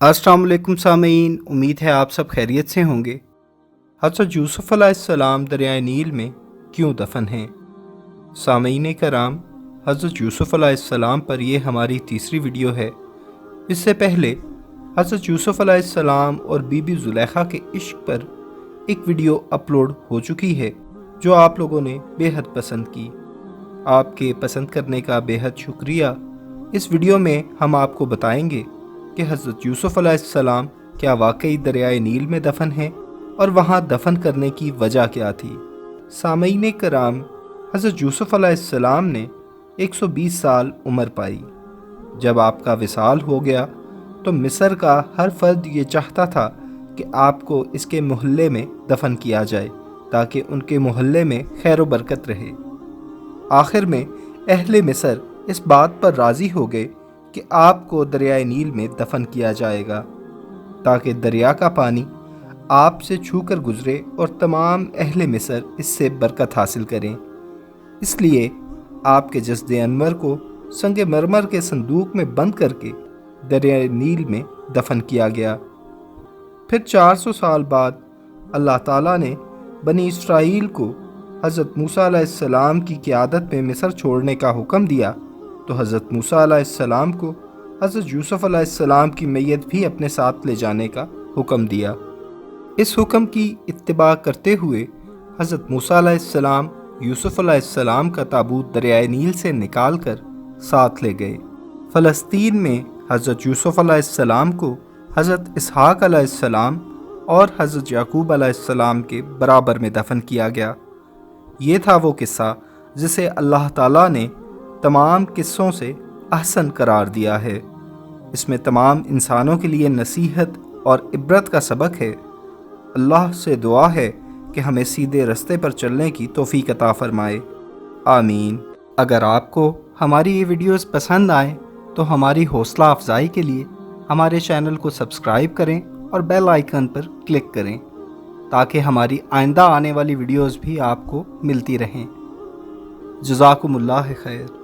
अस्सलाम वालेकुम सामीन, उम्मीद है आप सब खैरियत से होंगे। हज़रत यूसुफ़ अलैहिस्सलाम दरियाए नील में क्यों दफन हैं? सामीन कराम, हज़रत यूसुफ़ अलैहिस्सलाम पर यह हमारी तीसरी वीडियो है। इससे पहले हज़रत यूसुफ़ अलैहिस्सलाम और बीबी ज़ुलेखा के इश्क पर एक वीडियो अपलोड हो चुकी है जो आप लोगों ने बेहद पसंद की। आपके पसंद करने का बेहद शुक्रिया। इस वीडियो में हम आपको बताएंगे कि हज़रत यूसुफ़ अलैहिस्सलाम क्या वाकई दरियाए नील में दफन हैं और वहाँ दफन करने की वजह क्या थी। सामीन कराम, हज़रत यूसुफ़ अलैहिस्सलाम ने 120 साल उम्र पाई। जब आपका विसाल हो गया तो मिस्र का हर फर्द ये चाहता था कि आपको इसके मोहल्ले में दफन किया जाए ताकि उनके मोहल्ले में खैर व बरकत रहे। आखिर में अहले मिस्र इस बात पर राज़ी हो गए कि आपको दरियाए नील में दफन किया जाएगा ताकि दरिया का पानी आपसे छूकर गुजरे और तमाम अहले मिस्र इससे बरकत हासिल करें। इसलिए आपके जस्द अनवर को संगे मरमर के संदूक में बंद करके दरियाए नील में दफन किया गया। फिर 400 साल बाद अल्लाह ताला ने बनी इसराइल को हज़रत मूसा अलैहिस्सलाम की क़ियादत में मिस्र छोड़ने का हुक्म दिया तो हज़रत मूसा अलैहिस्सलाम को हज़रत यूसुफ़ अलैहिस्सलाम की मैयत भी अपने साथ ले जाने का हुक्म दिया। इस हुक्म की इत्तिबा करते हुए हज़रत मूसा अलैहिस्सलाम यूसुफ़ अलैहिस्सलाम का ताबूत दरियाए नील से निकाल कर साथ ले गए। फ़लस्तीन में हज़रत यूसुफ़ अलैहिस्सलाम को हज़रत इसहाक़ अलैहिस्सलाम और हज़रत याकूब अलैहिस्सलाम के बराबर में दफन किया गया। ये था वो किस्सा जिसे अल्लाह ताला ने तमाम किस्सों से अहसन करार दिया है। इसमें तमाम इंसानों के लिए नसीहत और इबरत का सबक है। अल्लाह से दुआ है कि हमें सीधे रास्ते पर चलने की तौफीक अता फरमाए, आमीन। अगर आपको हमारी ये वीडियोस पसंद आए तो हमारी हौसला अफजाई के लिए हमारे चैनल को सब्सक्राइब करें और बेल आइकन पर क्लिक करें ताकि हमारी आइंदा आने वाली वीडियोस भी आपको मिलती रहें। जज़ाकुमुल्लाह खैर।